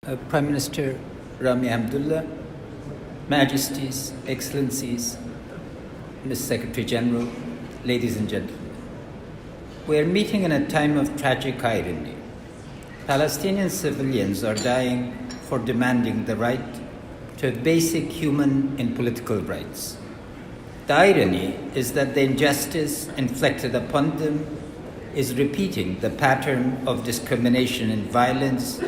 Prime Minister Rami Hamdullah, Majesties, Excellencies, Mr. Secretary General, ladies and gentlemen. We are meeting in a time of tragic irony. Palestinian civilians are dying for demanding the right to basic human and political rights. The irony is that the injustice inflicted upon them is repeating the pattern of discrimination and violence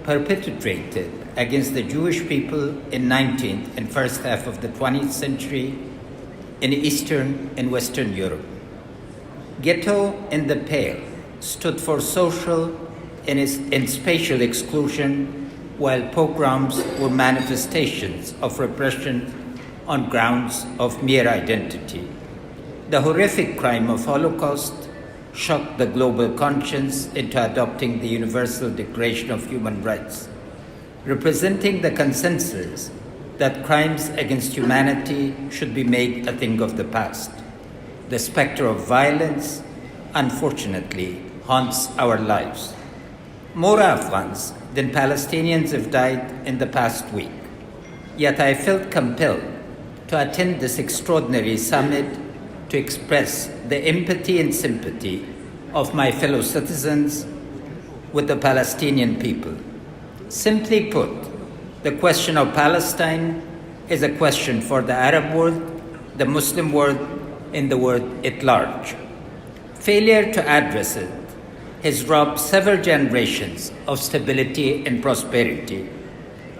perpetrated against the Jewish people in 19th and first half of the 20th century in Eastern and Western Europe. Ghetto in the Pale stood for social and spatial exclusion, while pogroms were manifestations of repression on grounds of mere identity. The horrific crime of Holocaust shocked the global conscience into adopting the Universal Declaration of Human Rights, representing the consensus that crimes against humanity should be made a thing of the past. The specter of violence, unfortunately, haunts our lives. More Afghans than Palestinians have died in the past week. Yet I felt compelled to attend this extraordinary summit to express the empathy and sympathy of my fellow citizens with the Palestinian people. Simply put, the question of Palestine is a question for the Arab world, the Muslim world, and the world at large. Failure to address it has robbed several generations of stability and prosperity.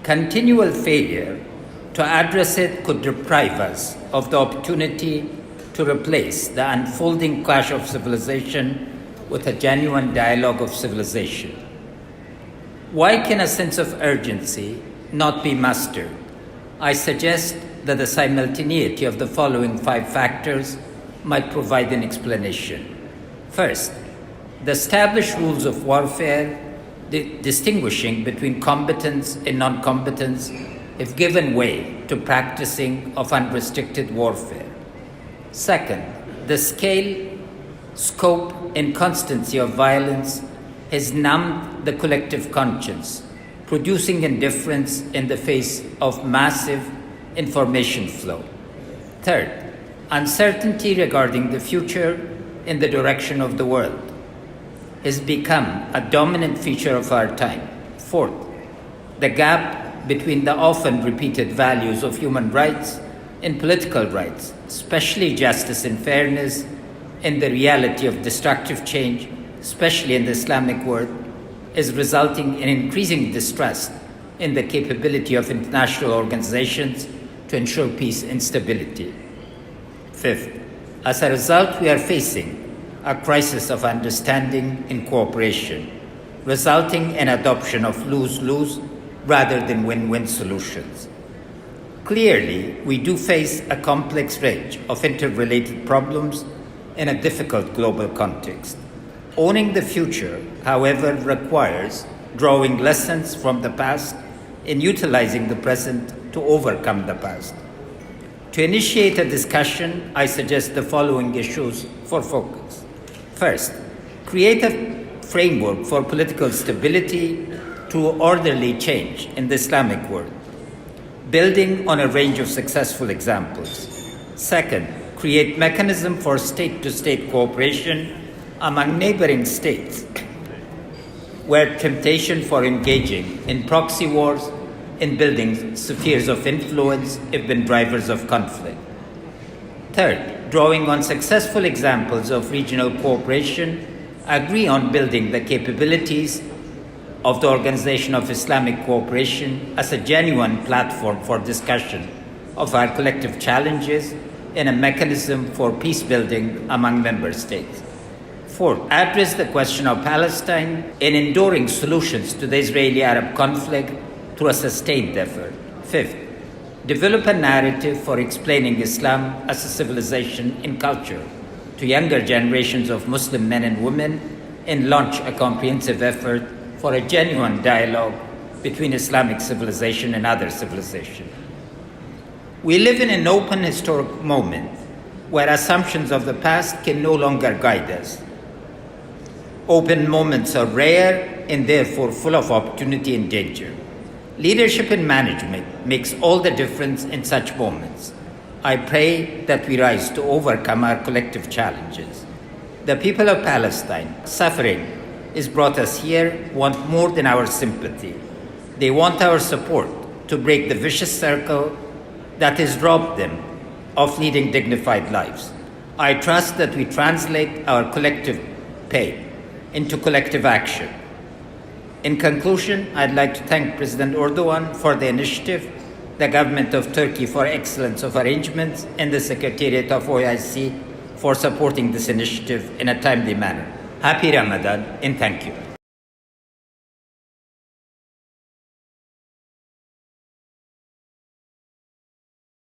Continual failure to address it could deprive us of the opportunity to replace the unfolding clash of civilization with a genuine dialogue of civilization. Why can a sense of urgency not be mustered? I suggest that the simultaneity of the following 5 factors might provide an explanation. First, the established rules of warfare, distinguishing between combatants and non-combatants, have given way to practicing of unrestricted warfare. Second, the scale, scope, and constancy of violence has numbed the collective conscience, producing indifference in the face of massive information flow. Third, uncertainty regarding the future and the direction of the world has become a dominant feature of our time. Fourth, the gap between the often repeated values of human rights and political rights, especially justice and fairness, and the reality of destructive change, especially in the Islamic world, is resulting in increasing distrust in the capability of international organizations to ensure peace and stability. Fifth, as a result, we are facing a crisis of understanding and cooperation, resulting in adoption of lose-lose rather than win-win solutions. Clearly, we do face a complex range of interrelated problems in a difficult global context. Owning the future, however, requires drawing lessons from the past and utilizing the present to overcome the past. To initiate a discussion, I suggest the following issues for focus. First, create a framework for political stability through orderly change in the Islamic world, building on a range of successful examples. Second, create mechanism for state-to-state cooperation among neighboring states, where temptation for engaging in proxy wars and building spheres of influence have been drivers of conflict. Third, drawing on successful examples of regional cooperation, agree on building the capabilities of the Organization of Islamic Cooperation as a genuine platform for discussion of our collective challenges and a mechanism for peace building among member states. Fourth, address the question of Palestine and enduring solutions to the Israeli-Arab conflict through a sustained effort. Fifth, develop a narrative for explaining Islam as a civilization and culture to younger generations of Muslim men and women, and launch a comprehensive effort for a genuine dialogue between Islamic civilization and other civilizations. We live in an open historic moment where assumptions of the past can no longer guide us. Open moments are rare and therefore full of opportunity and danger. Leadership in management makes all the difference in such moments. I pray that we rise to overcome our collective challenges. The people of Palestine, suffering has brought us here, want more than our sympathy. They want our support to break the vicious circle that has robbed them of leading dignified lives. I trust that we translate our collective pain into collective action. In conclusion, I'd like to thank President Erdogan for the initiative, the government of Turkey for excellence of arrangements, and the Secretariat of OIC for supporting this initiative in a timely manner. Happy Ramadan and thank you.